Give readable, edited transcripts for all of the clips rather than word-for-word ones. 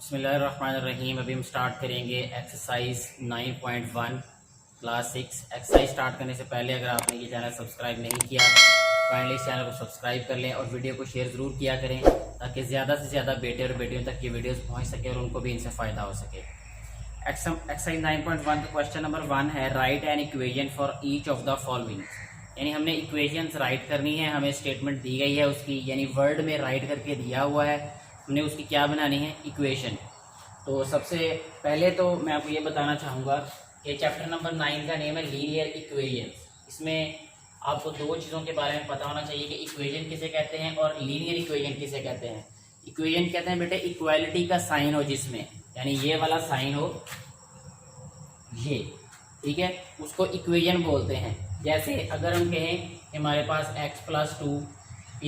बिस्मिल्लाहिर्रहमानिर्रहीम। अभी हम स्टार्ट करेंगे एक्सरसाइज 9.1 क्लास 6। एक्सरसाइज स्टार्ट करने से पहले अगर आपने ये चैनल सब्सक्राइब नहीं किया काइंडली इस चैनल को सब्सक्राइब कर लें और वीडियो को शेयर ज़रूर किया करें ताकि ज़्यादा से ज़्यादा बेटे और बेटियों तक ये वीडियोस पहुंच सके और उनको भी इनसे फ़ायदा हो सके। एक्सरसाइज 9.1 का क्वेश्चन नंबर 1 है, write an equation for each of the following. यानी हमने इक्वेशंस राइट करनी है, हमें स्टेटमेंट दी गई है उसकी, यानी वर्ड में राइट करके दिया हुआ है, हमने उसकी क्या बनानी है, इक्वेशन। तो सबसे पहले तो मैं आपको ये बताना चाहूँगा कि चैप्टर नंबर 9 का नेम है लीनियर इक्वेशन। इसमें आपको दो चीज़ों के बारे में पता होना चाहिए कि इक्वेशन किसे कहते हैं और लीनियर इक्वेशन किसे कहते हैं। इक्वेशन कहते हैं बेटे इक्वालिटी का साइन हो जिसमें, यानी ये वाला साइन हो, ये ठीक है, उसको इक्वेशन बोलते हैं। जैसे अगर हम कहें कि हमारे पास x+2 =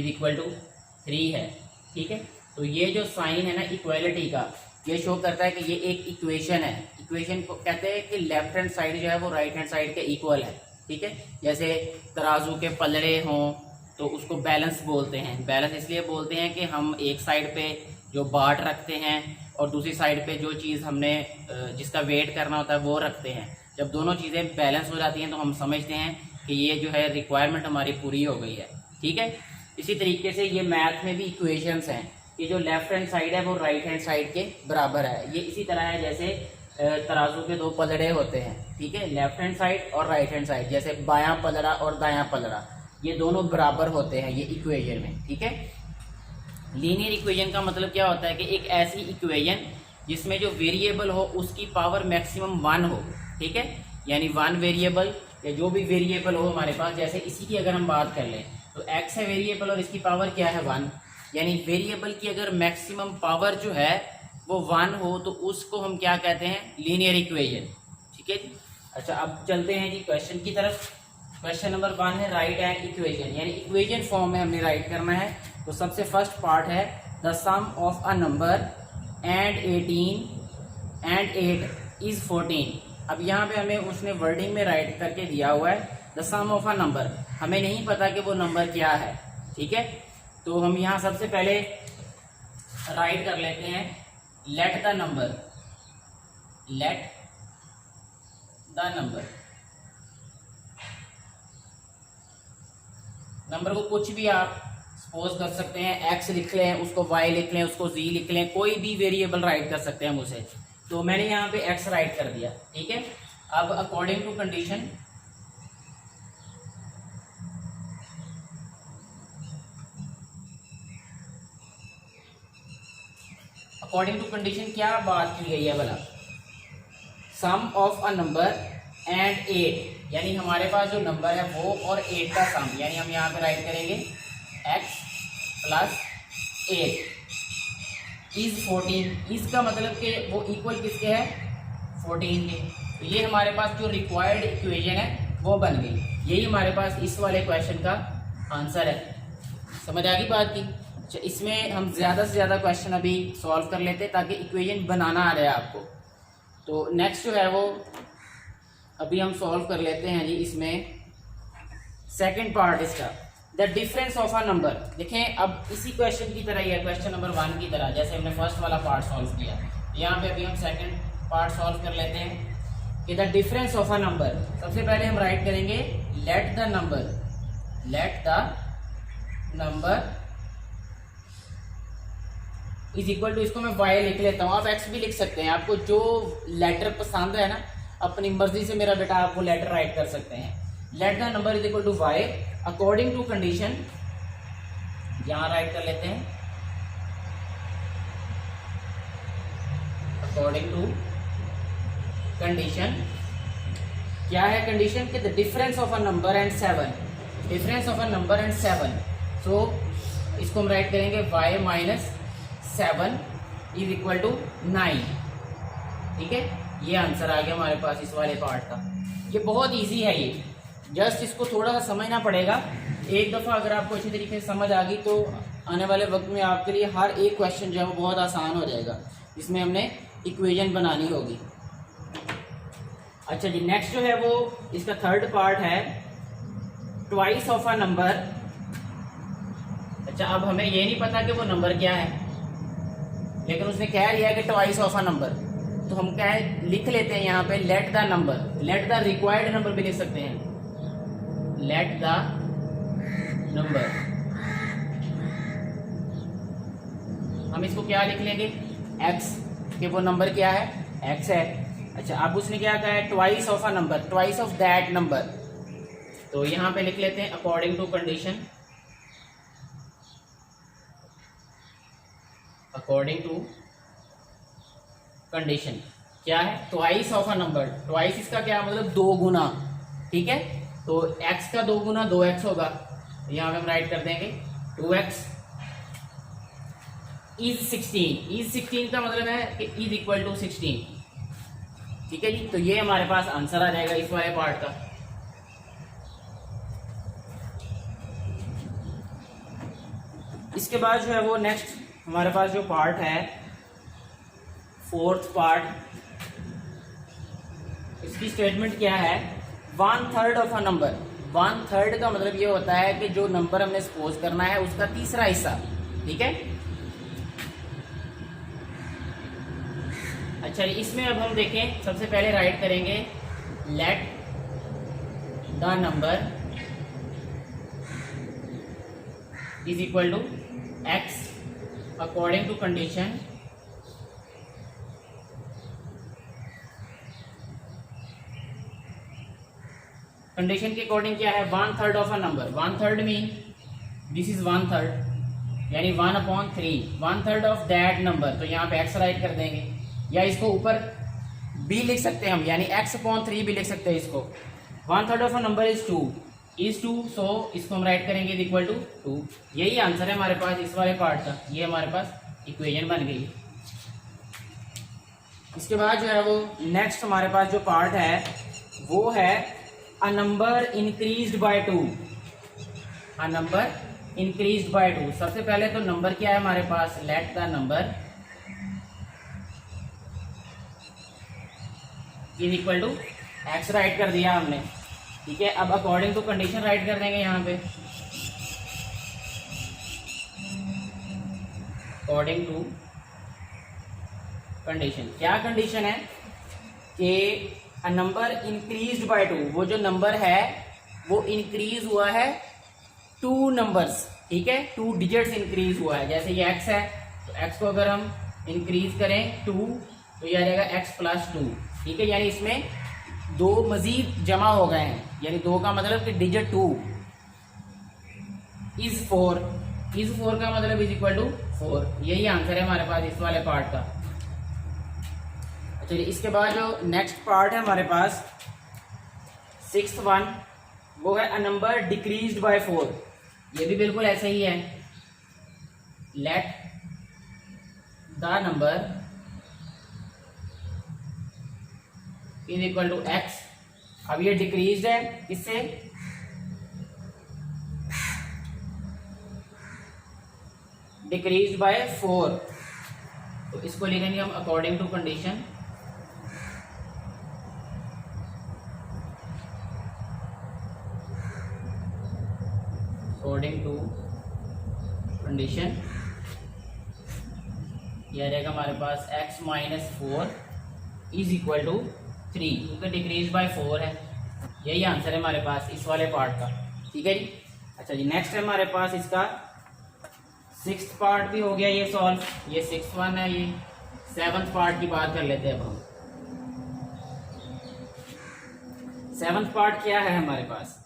3 है, ठीक है, तो ये जो साइन है ना इक्वालिटी का, ये शो करता है कि ये एक इक्वेशन है। इक्वेशन को कहते हैं कि लेफ्ट हैंड साइड जो है वो राइट हैंड साइड के इक्वल है, ठीक है। जैसे तराजू के पलड़े हों तो उसको बैलेंस बोलते हैं। बैलेंस इसलिए बोलते हैं कि हम एक साइड पे जो बाट रखते हैं और दूसरी साइड पे जो चीज़ हमने जिसका वेट करना होता है वो रखते हैं। जब दोनों चीज़ें बैलेंस हो जाती हैं तो हम समझते हैं कि ये जो है रिक्वायरमेंट हमारी पूरी हो गई है, ठीक है। इसी तरीके से ये मैथ में भी इक्वेशंस हैं कि जो लेफ्ट हैंड साइड है वो राइट हैंड साइड के बराबर है। ये इसी तरह है जैसे तराजू के दो पलड़े होते हैं, ठीक है, लेफ्ट हैंड साइड और राइट हैंड साइड, जैसे बायां पलड़ा और दायां पलड़ा, ये दोनों बराबर होते हैं ये इक्वेशन में, ठीक है। लीनियर इक्वेशन का मतलब क्या होता है कि एक ऐसी इक्वेशन जिसमें जो वेरिएबल हो उसकी पावर मैक्सिमम 1 हो, ठीक है। यानी 1 वेरिएबल या जो भी वेरिएबल हो हमारे पास, जैसे इसी की अगर हम बात कर लें तो x है वेरिएबल और इसकी पावर क्या है 1, यानी वेरिएबल की अगर मैक्सिमम पावर जो है वो 1 हो तो उसको हम क्या कहते हैं, लीनियर इक्वेशन, ठीक है जी। अच्छा, अब चलते हैं जी क्वेश्चन की तरफ। क्वेश्चन नंबर 1 है, राइट एन इक्वेशन, यानी इक्वेशन फॉर्म में हमने राइट करना है। तो सबसे फर्स्ट पार्ट है the sum of a number and 18 and 8 is 14। अब यहाँ पे हमें उसने वर्डिंग में राइट करके दिया हुआ है the sum of a number, हमें नहीं पता कि वो नंबर क्या है, ठीक है। तो हम यहाँ सबसे पहले राइट कर लेते हैं let the number, let the number, number को कुछ भी आप सपोज कर सकते हैं, x लिख लें, उसको y लिख लें, उसको z लिख लें, कोई भी वेरिएबल राइट कर सकते हैं मुझे। तो मैंने यहाँ पे x राइट कर दिया, ठीक है। अब according to condition, according to condition क्या बात की गई है भला, sum of a number and 8, यानी हमारे पास जो नंबर है वो और 8 का सम, यानी हम यहाँ पे राइट करेंगे x + 8 इज 14। इसका मतलब कि वो इक्वल किसके है, 14 के। तो ये हमारे पास जो रिक्वायर्ड इक्वेशन है वो बन गई। यही हमारे पास इस वाले क्वेश्चन का आंसर है। समझ आ गई बात की। अच्छा, इसमें हम ज़्यादा से ज़्यादा क्वेश्चन अभी सॉल्व कर लेते हैं ताकि इक्वेशन बनाना आ जाए आपको। तो नेक्स्ट जो है वो अभी हम सॉल्व कर लेते हैं जी। इसमें सेकंड पार्ट इसका, the difference of a number. देखें अब इसी क्वेश्चन की तरह ही है, क्वेश्चन नंबर 1 की तरह, जैसे हमने फर्स्ट वाला पार्ट सॉल्व किया, यहाँ पे अभी हम सेकंड पार्ट सॉल्व कर लेते हैं कि the difference of a number. सबसे पहले हम राइट करेंगे let the number, let the number is equal to, इसको मैं y लिख लेता हूँ, आप x भी लिख सकते हैं, आपको जो लेटर पसंद है ना, अपनी मर्जी से मेरा बेटा आपको लेटर राइट कर सकते हैं। Let the number is equal to y according to condition, यहां राइट कर लेते हैं अकॉर्डिंग टू कंडीशन। क्या है कंडीशन कि the difference of a number and 7, difference of a number and 7, सो इसको हम राइट करेंगे y - 7 इज इक्वल टू 9, ठीक है। ये आंसर आ गया हमारे पास इस वाले पार्ट का। ये बहुत इजी है, ये जस्ट इसको थोड़ा सा समझना पड़ेगा। एक दफ़ा अगर आपको अच्छी तरीके से समझ आ गई तो आने वाले वक्त में आपके लिए हर एक क्वेश्चन जो है वो बहुत आसान हो जाएगा, इसमें हमने इक्वेशन बनानी होगी। अच्छा जी, नेक्स्ट जो है वो इसका थर्ड पार्ट है ट्वाइस ऑफ अ नंबर। अच्छा, अब हमें ये नहीं पता कि वो नंबर क्या है, लेकिन उसने क्या दिया है कि ट्वाइस ऑफ अ नंबर, तो हम क्या है लिख लेते हैं यहाँ पे late the number, let the required number भी लिख सकते हैं, लेट द नंबर, हम इसको क्या लिख लेंगे x, कि वो नंबर क्या है x है। अच्छा, अब उसने क्या कहा है twice of a number, twice of that number, तो यहाँ पे लिख लेते हैं according to condition, according to condition क्या है twice of a number, twice इसका क्या मतलब दो गुना, ठीक है, तो x का दो गुना 2x होगा, यहाँ पे हम राइट कर देंगे 2x इज 16, इज 16 का मतलब है कि इज इक्वल टू 16, ठीक है जी। तो ये हमारे पास आंसर आ जाएगा इस वाले पार्ट का। इसके बाद जो है वो नेक्स्ट हमारे पास जो पार्ट है फोर्थ पार्ट, इसकी स्टेटमेंट क्या है 1/3 ऑफ अ नंबर, 1/3 का मतलब ये होता है कि जो नंबर हमने सपोज करना है उसका तीसरा हिस्सा, ठीक है। अच्छा, इसमें अब हम देखें, सबसे पहले राइट करेंगे let the number is equal to x according to condition condition के अकॉर्डिंग क्या है 1/3 of a number, 1/3 mean this is 1/3 यानी 1/3, 1/3 ऑफ दैट नंबर, तो यहाँ पे x राइट कर देंगे, या इसको ऊपर b लिख सकते हैं हम, यानी x/3 भी लिख सकते हैं इसको। 1/3 ऑफ अ नंबर इज 2, सो इसको हम राइट करेंगे इक्वल टू 2। यही आंसर है हमारे पास इस वाले पार्ट का, ये हमारे पास इक्वेशन बन गई। इसके बाद जो है वो नेक्स्ट हमारे पास जो पार्ट है वो है a number increased by 2, a number increased by 2। सबसे पहले तो नंबर क्या है हमारे पास let the number is equal to x write कर दिया हमने, ठीक है। अब अकॉर्डिंग टू कंडीशन राइट कर देंगे यहाँ पे, अकॉर्डिंग टू कंडीशन, क्या कंडीशन है कि अ नंबर इंक्रीज्ड बाय 2, वो जो नंबर है वो इंक्रीज हुआ है 2 नंबर्स, ठीक है, 2 डिजिट्स इंक्रीज हुआ है। जैसे ये x है तो x को अगर हम इंक्रीज करें 2 तो ये आ जाएगा x+2, ठीक है, यानी इसमें 2 मजीद जमा हो गए हैं, यानी 2 का मतलब कि डिजिट 2 इज 4, इज 4 का मतलब इज इक्वल टू 4। यही आंसर है हमारे पास इस वाले पार्ट का। चलिए, इसके बाद जो नेक्स्ट पार्ट है हमारे पास 6th वन, वो है अ नंबर डिक्रीज्ड बाय 4। ये भी बिल्कुल ऐसा ही है, let the number is equal to x। अब ये डिक्रीज्ड है किससे, डिक्रीज्ड बाय 4, तो इसको लिखेंगे हम according to condition, according to condition यह रहेगा हमारे पास x-4 इज इक्वल टू 3, क्योंकि डिक्रीज बाय 4 है। यही आंसर है हमारे पास इस वाले पार्ट का, ठीक है जी। अच्छा जी, नेक्स्ट है हमारे पास इसका 6th पार्ट भी हो गया ये सॉल्व, ये 6th वन है, ये 7th पार्ट की बात कर लेते हैं अब हम। 7th पार्ट क्या है हमारे पास,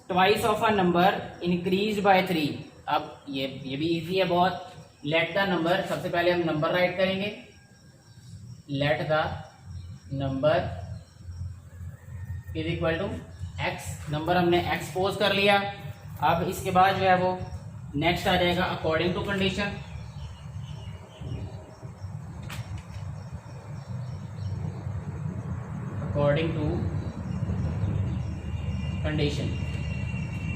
twice of a number increase by 3। अब ये भी इजी है बहुत, लेट द नंबर, सबसे पहले हम नंबर राइट करेंगे, let the number is equal to x, number हमने एक्सपोज कर लिया। अब इसके बाद जो है वो नेक्स्ट आ जाएगा according to condition, according to condition,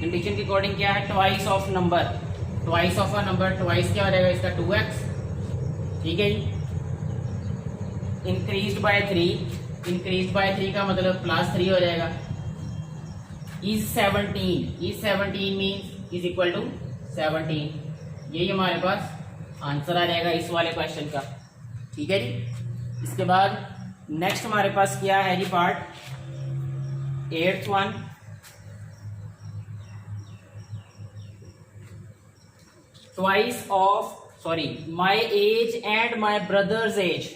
condition के अकॉर्डिंग क्या है twice of number, twice of a number, twice क्या हो जाएगा इसका 2x, ठीक है जी। इंक्रीज्ड बाय 3, इंक्रीज बाय 3 का मतलब +3 हो जाएगा। Is 17, is 17 means is equal to 17। यही हमारे पास आंसर आ जाएगा इस वाले क्वेश्चन का। ठीक है जी। इसके बाद नेक्स्ट हमारे पास क्या है G part 8th one, twice of my age and my brother's age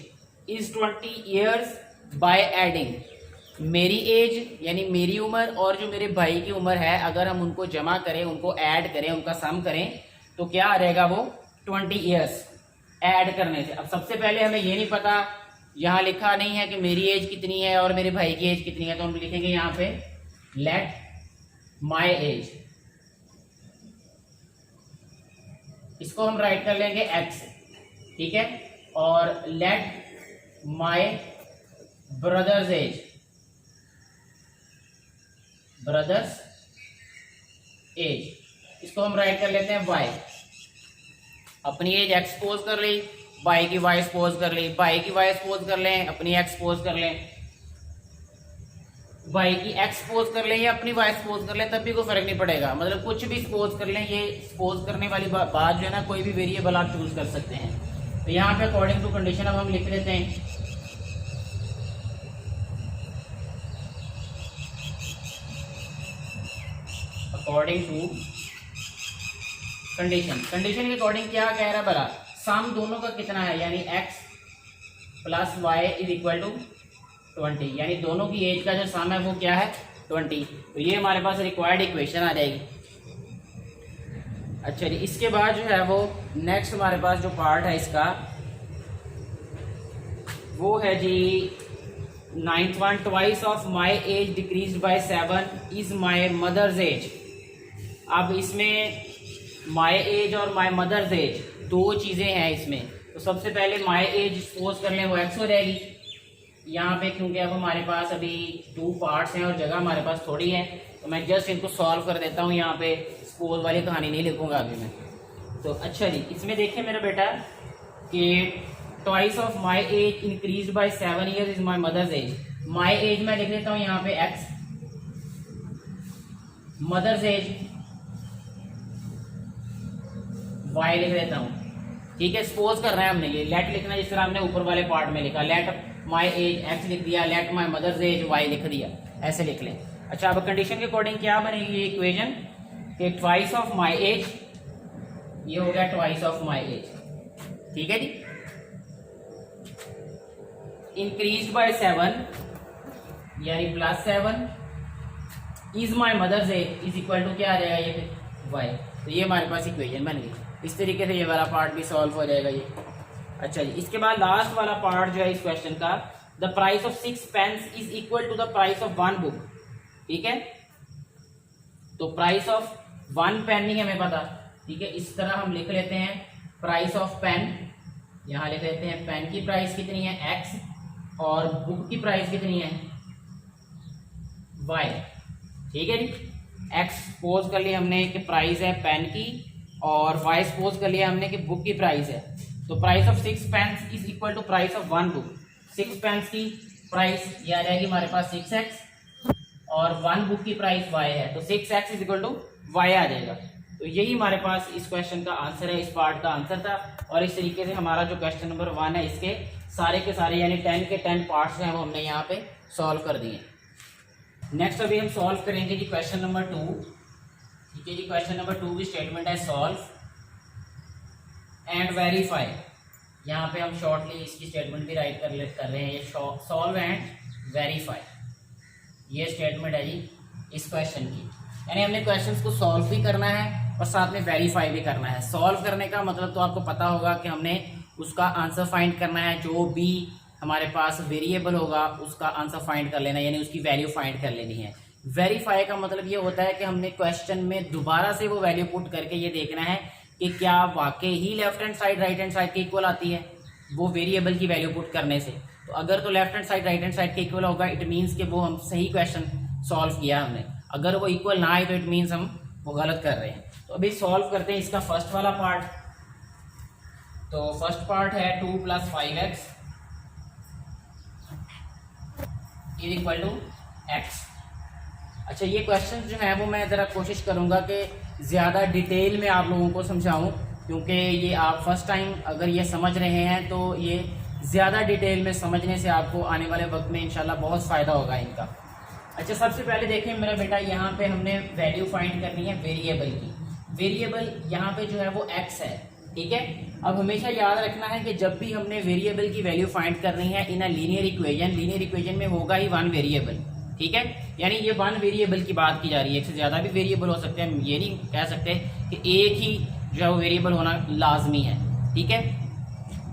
is 20 years by adding. मेरी एज यानी मेरी उम्र और जो मेरे भाई की उम्र है, अगर हम उनको जमा करें, उनको ऐड करें, उनका सम करें तो क्या आ रहेगा वो 20 years ऐड करने से। अब सबसे पहले हमें ये नहीं पता, यहाँ लिखा नहीं है कि मेरी एज कितनी है और मेरे भाई की एज कितनी है, तो हम लिखेंगे यहाँ पे लेट माई एज, इसको हम राइट कर लेंगे x, ठीक है, और let my brother's age, brother's age, इसको हम राइट कर लेते हैं y। अपनी एज x सपोज कर ली, भाई की y सपोज कर ली, भाई की y सपोज कर लें, अपनी x सपोज कर लें, भाई की x सपोज कर लें या अपनी y सपोज कर लें, तब भी कोई फर्क नहीं पड़ेगा। मतलब कुछ भी सपोज कर लें, ये सपोज करने वाली बात जो है ना, कोई भी वेरिएबल आप चूज कर सकते हैं। तो यहाँ पे अकॉर्डिंग टू कंडीशन अब हम लिख लेते हैं अकॉर्डिंग टू कंडीशन। कंडीशन के अकॉर्डिंग क्या कह रहा है भला, सम दोनों का कितना है, यानी x plus y is equal to 20, यानी दोनों की एज का जो सम है वो क्या है 20। तो ये हमारे पास रिक्वायर्ड इक्वेशन आ जाएगी। अच्छा जी, इसके बाद जो है वो नेक्स्ट हमारे पास जो पार्ट है इसका वो है जी 9th one, twice of my age decrease by 7 is my mother's age. अब इसमें माई एज और माई मदर्स एज दो चीज़ें हैं इसमें। तो सबसे पहले माई एज सपोज कर लें वो x हो जाएगी यहाँ पे, क्योंकि अब हमारे पास अभी 2 पार्ट्स हैं और जगह हमारे पास थोड़ी है, तो मैं जस्ट इनको सॉल्व कर देता हूँ। यहाँ पे सपोज वाली कहानी नहीं लिखूंगा अभी मैं। तो अच्छा जी, इसमें देखिए मेरा बेटा कि twice of my age increase by 7 years is my mother's age. My age मैं लिख लेता हूँ यहाँ पे x, मदर्स एज y लिख लेता हूँ, ठीक है। सपोज कर रहे हैं हमने, ये लेट लिखना जिस तरह हमने ऊपर वाले पार्ट में लिखा, लेट माई एज x लिख दिया, let my mother's age y लिख दिया, ऐसे लिख लें। अच्छा, अब कंडीशन के अकॉर्डिंग क्या बनेगी ये इक्वेशन कि ट्वाइस ऑफ माई एज, ये हो गया ट्वाइस ऑफ माई एज, ठीक है जी। इंक्रीज बाय 7 यानी plus 7 is my mother's age is equal to क्या आ जाएगा ये फिर y। तो ये हमारे पास इक्वेशन बन गई। इस तरीके से ये वाला पार्ट भी सॉल्व हो जाएगा ये। अच्छा जी, इसके बाद लास्ट वाला पार्ट जो है इस क्वेश्चन का, the price of 6 pens is equal to the price of 1 book, ठीक है। तो प्राइस ऑफ 1 पेन नहीं हमें पता, ठीक है। इस तरह हम लिख लेते हैं प्राइस ऑफ पेन, यहाँ लिख लेते हैं पेन की प्राइस कितनी है x और बुक की प्राइस कितनी है y, ठीक है जी। x सपोज कर लिया हमने कि प्राइस है पेन की और y सपोज कर लिया हमने कि बुक की प्राइस है। तो price of 6 pens is equal to price of 1 book. 6 pens की प्राइस ये आ जाएगी हमारे पास 6x और 1 बुक की प्राइस y है, तो 6x is equal to y आ जाएगा। तो यही हमारे पास इस क्वेश्चन का आंसर है, इस पार्ट का आंसर था। और इस तरीके से हमारा जो क्वेश्चन नंबर 1 है इसके सारे के सारे यानी 10 के 10 पार्ट्स हैं वो हमने यहाँ पे सॉल्व कर दिए। नेक्स्ट अभी हम सॉल्व करेंगे जी क्वेश्चन नंबर 2, ठीक है जी। क्वेश्चन नंबर 2 की स्टेटमेंट है सॉल्व एंड वेरीफाई। यहाँ पे हम शॉर्टली इसकी स्टेटमेंट भी राइट कर रहे हैं, ये सॉल्व एंड वेरीफाई, ये स्टेटमेंट है जी इस क्वेश्चन की। यानी हमने क्वेश्चंस को सॉल्व भी करना है और साथ में वेरीफाई भी करना है। सॉल्व करने का मतलब तो आपको पता होगा कि हमने उसका आंसर फाइंड करना है, जो भी हमारे पास वेरिएबल होगा उसका आंसर फाइंड कर लेना है, यानी उसकी वैल्यू फाइंड कर लेनी है। वेरीफाई का मतलब ये होता है कि हमने क्वेश्चन में दोबारा से वो वैल्यू पुट करके ये देखना है कि क्या वाकई ही left hand side right hand side के इक्वल आती है वो वेरिएबल की वैल्यू पुट करने से। तो अगर तो left hand side right hand side के इक्वल होगा, इट मीन्स कि वो हम सही क्वेश्चन सॉल्व किया हमने। अगर वो इक्वल ना आए तो इट मीन्स हम वो गलत कर रहे हैं। तो अभी सॉल्व करते हैं इसका फर्स्ट वाला पार्ट। तो फर्स्ट पार्ट है 2 + 5x is equal to x। अच्छा, ये क्वेश्चन जो है वो मैं ज़रा कोशिश करूँगा कि ज़्यादा डिटेल में आप लोगों को समझाऊँ, क्योंकि ये आप फर्स्ट टाइम अगर ये समझ रहे हैं तो ये ज़्यादा डिटेल में समझने से आपको आने वाले वक्त में इंशाल्लाह बहुत फ़ायदा होगा इनका। अच्छा, सबसे पहले देखें मेरा बेटा, यहाँ पे हमने वैल्यू फाइंड करनी है वेरिएबल की। वेरिएबल यहाँ पे जो है वो x है, ठीक है। अब हमेशा याद रखना है कि जब भी हमने वेरिएबल की वैल्यू फाइंड करनी है इन अ लीनियर इक्वेशन में होगा ही वन वेरिएबल, ठीक है। यानी ये वन वेरिएबल की बात की जा रही है, एक से ज़्यादा भी वेरिएबल हो सकते हैं, ये नहीं कह सकते कि एक ही जो है वो वेरिएबल होना लाजमी है, ठीक है।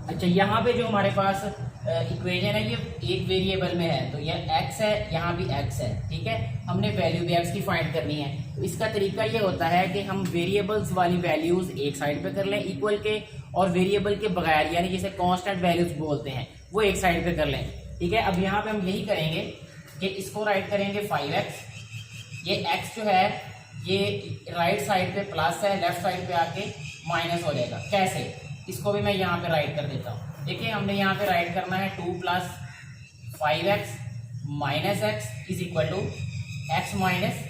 अच्छा, यहाँ पे जो हमारे पास इक्वेशन है ये एक वेरिएबल में है, तो ये x है, यहाँ भी x है, ठीक है। हमने वैल्यू भी x की फाइंड करनी है, तो इसका तरीका ये होता है कि हम वेरिएबल्स वाली वैल्यूज एक साइड पे कर लें इक्वल के, और वेरिएबल के बगैर यानी जिसे कांस्टेंट वैल्यूज बोलते हैं वो एक साइड पे कर लें, ठीक है। अब यहाँ पे हम यही करेंगे कि इसको राइट करेंगे 5x, ये x जो है ये राइट साइड पे प्लस है, लेफ्ट साइड पे आके माइनस हो जाएगा। कैसे, इसको भी मैं यहाँ पे राइट कर देता हूँ। देखिए, हमने यहाँ पे राइट करना है 2 + 5x minus x is equal to x minus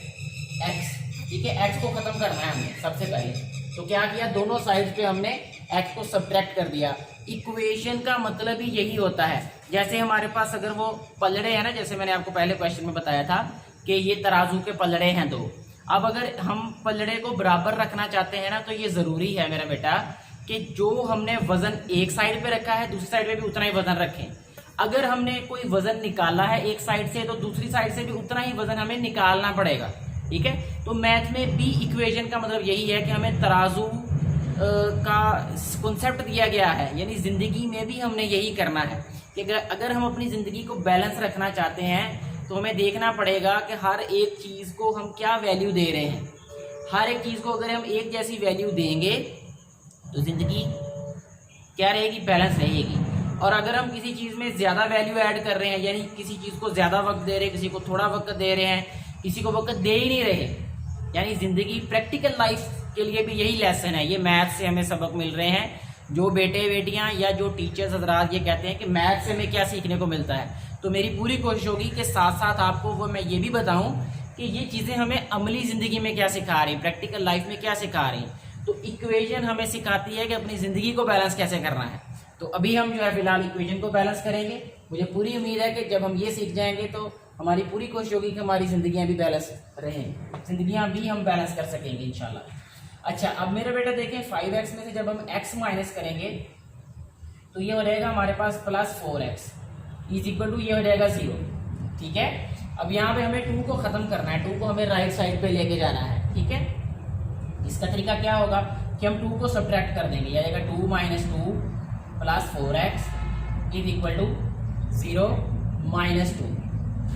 x, ठीक है। x को खत्म करना है हमने सबसे पहले, तो क्या किया, दोनों साइड पे हमने x को सब्ट्रैक्ट कर दिया। इक्वेशन का मतलब ही यही होता है। जैसे हमारे पास अगर वो पलड़े हैं ना, जैसे मैंने आपको पहले क्वेश्चन में बताया था कि ये तराजू के पलड़े हैं दो। अब अगर हम पलड़े को बराबर रखना चाहते हैं ना, तो ये ज़रूरी है मेरा बेटा कि जो हमने वजन एक साइड पे रखा है दूसरी साइड पे भी उतना ही वजन रखें। अगर हमने कोई वजन निकाला है एक साइड से, तो दूसरी साइड से भी उतना ही वजन हमें निकालना पड़ेगा, ठीक है। तो मैथ में भी इक्वेशन का मतलब यही है कि हमें तराजू का कॉन्सेप्ट दिया गया है, यानी ज़िंदगी में भी हमने यही करना है कि अगर हम अपनी ज़िंदगी को बैलेंस रखना चाहते हैं तो हमें देखना पड़ेगा कि हर एक चीज़ को हम क्या वैल्यू दे रहे हैं। हर एक चीज़ को अगर हम एक जैसी वैल्यू देंगे तो ज़िंदगी क्या रहेगी, बैलेंस रहेगी। और अगर हम किसी चीज़ में ज़्यादा वैल्यू ऐड कर रहे हैं, यानी किसी चीज़ को ज़्यादा वक्त दे रहे हैं, किसी को थोड़ा वक्त दे रहे हैं, किसी को वक्त दे ही नहीं रहे, यानी ज़िंदगी प्रैक्टिकल लाइफ के लिए भी यही लेसन है। ये मैथ से हमें सबक मिल रहे हैं। जो बेटे बेटियां या जो टीचर्स हजरात ये कहते हैं कि मैथ से हमें क्या सीखने को मिलता है, तो मेरी पूरी कोशिश होगी कि साथ साथ आपको वो मैं ये भी बताऊं कि ये चीज़ें हमें अमली ज़िंदगी में क्या सिखा रही, प्रैक्टिकल लाइफ में क्या सिखा रही। तो इक्वेशन हमें सिखाती है कि अपनी ज़िंदगी को बैलेंस कैसे करना है। तो अभी हम जो है फिलहाल इक्वेशन को बैलेंस करेंगे। मुझे पूरी उम्मीद है कि जब हम ये सीख जाएंगे तो हमारी पूरी कोशिश होगी कि हमारी ज़िंदगियाँ भी बैलेंस रहें, ज़िंदगियाँ भी हम बैलेंस कर सकेंगे इंशाल्लाह। अच्छा, अब मेरा बेटा देखें 5x में से जब हम x माइनस करेंगे तो ये हो जाएगा हमारे पास +4x इज इक्वल टू ये हो जाएगा 0, ठीक है। अब यहाँ पे हमें 2 को ख़त्म करना है, 2 को हमें राइट साइड पे लेके जाना है, ठीक है। इसका तरीका क्या होगा कि हम 2 को सब्ट्रैक्ट कर देंगे, ये आएगा 2 - 2 + 4x इज इक्वल टू 0 - 2।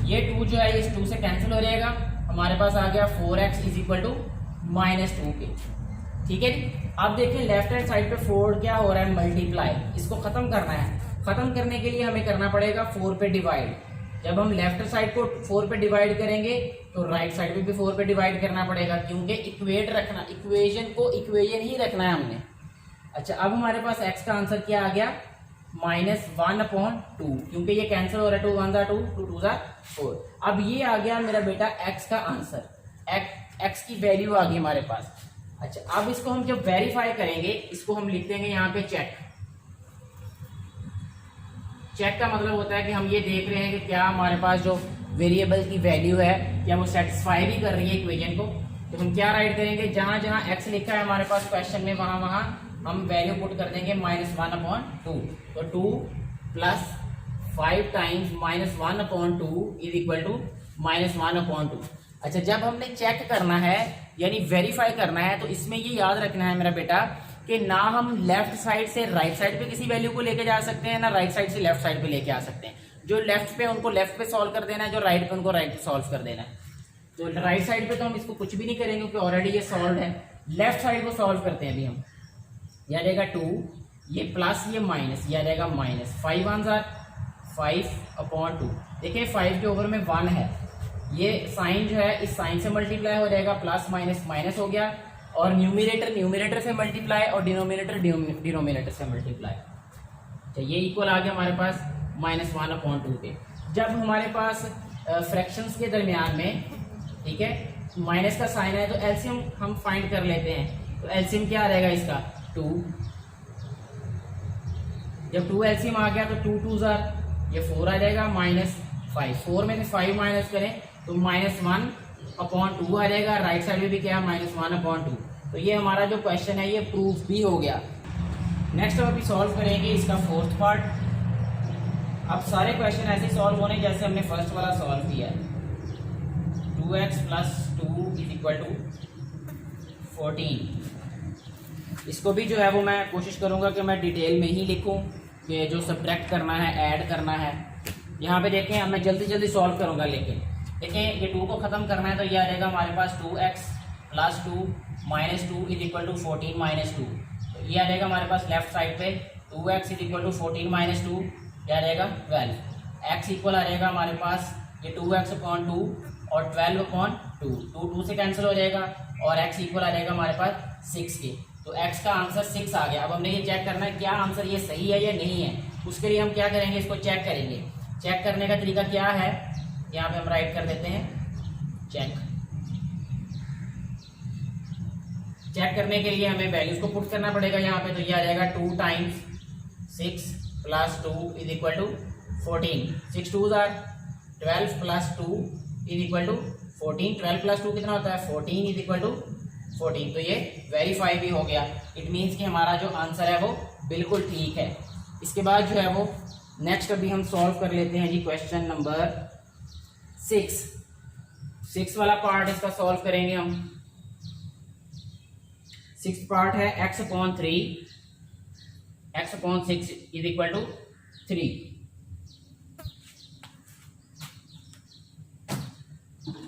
ये 2 जो है इस 2 से कैंसिल हो जाएगा, हमारे पास आ गया 4x इज इक्वल टू -2 के, ठीक है। अब देखिए लेफ्ट हैंड साइड पे 4 क्या हो रहा है, मल्टीप्लाई। इसको खत्म करना है, खत्म करने के लिए हमें करना पड़ेगा 4 पे डिवाइड। जब हम लेफ्ट साइड को 4 पे डिवाइड करेंगे तो राइट साइड पे भी 4 पे डिवाइड करना पड़ेगा, क्योंकि इक्वेट रखना, इक्वेशन को इक्वेशन ही रखना है हमने। अच्छा, अब हमारे पास x का आंसर क्या आ गया, -1/2, क्योंकि ये कैंसिल हो रहा है, 2 × 1 = 2, 2 × 2 = 4। अब ये आ गया मेरा बेटा x का आंसर, x की वैल्यू आ गई हमारे पास। अच्छा, अब इसको हम जब वेरीफाई करेंगे, इसको हम लिख देंगे यहाँ पे चेक। चेक का मतलब होता है कि हम ये देख रहे हैं कि क्या हमारे पास जो वेरिएबल की वैल्यू है क्या वो सेटिस्फाई भी कर रही है इक्वेशन को। तो हम क्या राइट करेंगे, जहां जहां x लिखा है हमारे पास क्वेश्चन में, वहां वहां हम वैल्यू पुट कर देंगे -1/2। तो 2 + 5 टाइम्स -1/2 इज इक्वल टू -1/2। अच्छा, जब हमने चेक करना है यानी वेरीफाई करना है, तो इसमें ये याद रखना है मेरा बेटा कि ना हम लेफ्ट साइड से राइट साइड पे किसी वैल्यू को लेके जा सकते हैं, ना राइट साइड से लेफ्ट साइड पे लेके आ सकते हैं। जो लेफ्ट पे उनको लेफ्ट पे सॉल्व कर देना है, जो राइट पे उनको राइट पे सॉल्व कर देना है। तो राइट साइड पे तो हम इसको कुछ भी नहीं करेंगे क्योंकि ऑलरेडी ये सॉल्व है। लेफ्ट साइड को सॉल्व करते हैं अभी हम। यह आ जाएगा 2, ये प्लस ये माइनस, यह आ जाएगा -5 × 5/2। देखिए 5 के ओवर में 1 है, ये साइन जो है इस साइन से मल्टीप्लाई हो जाएगा, प्लस माइनस माइनस हो गया, और न्यूमिनेटर न्यूमिनेटर से मल्टीप्लाई और डिनोमिनेटर डिनोमिनेटर से मल्टीप्लाई। तो ये इक्वल आ गया हमारे पास -1/2 के। जब हमारे पास फ्रैक्शंस के दरमियान में, ठीक है, माइनस का साइन है तो एलसीएम हम फाइंड कर लेते हैं। तो एलसीएम क्या रहेगा इसका, 2 जब 2 एलसीएम आ गया तो 2 2 जार ये 4 आ जाएगा, -5, 4 में से 5 माइनस करें तो -1/2 आ जाएगा। राइट साइड में भी क्या है, -1/2। तो ये हमारा जो क्वेश्चन है ये प्रूफ भी हो गया। नेक्स्ट हम अभी सॉल्व करेंगे इसका फोर्थ पार्ट। अब सारे क्वेश्चन ऐसे सॉल्व होने जैसे हमने फर्स्ट वाला सॉल्व किया है। 2x + 2 = 14। इसको भी जो है वो मैं कोशिश करूंगा कि मैं डिटेल में ही लिखूं कि जो सब्ट्रैक्ट करना है, ऐड करना है। यहाँ पे देखें, अब मैं जल्दी जल्दी सॉल्व करूंगा, लेकिन देखें ये 2 को ख़त्म करना है तो ये आ जाएगा हमारे पास 2x + 2 - 2 = 14 - 2। तो ये आ जाएगा हमारे पास लेफ्ट साइड पे 2x = 14 - 2 क्या आ जाएगा 12। x इक्वल आ जाएगा हमारे पास ये 2x/2 और 12/2, 2 से कैंसिल हो जाएगा और x इक्वल आ जाएगा हमारे पास 6 के। तो x का आंसर 6 आ गया। अब हमने ये चेक करना है क्या आंसर ये सही है या नहीं है। उसके लिए हम क्या करेंगे, इसको चेक करेंगे। चेक करने का तरीका क्या है, यहाँ पे हम राइट कर देते हैं चेक। चेक करने के लिए हमें वैल्यूज को पुट करना पड़ेगा यहाँ पे। तो ये आ जाएगा 2 × 6 + 2 = 14। 6 2 = 12 + 2 = 14। 12 + 2 कितना होता है 14 = 14। तो ये वेरीफाई भी हो गया। इट मीन्स कि हमारा जो आंसर है वो बिल्कुल ठीक है। इसके बाद जो है वो नेक्स्ट अभी हम सॉल्व कर लेते हैं जी क्वेश्चन नंबर 6 वाला पार्ट इसका सॉल्व करेंगे हम। 6th पार्ट है x/3 x/6 = 3।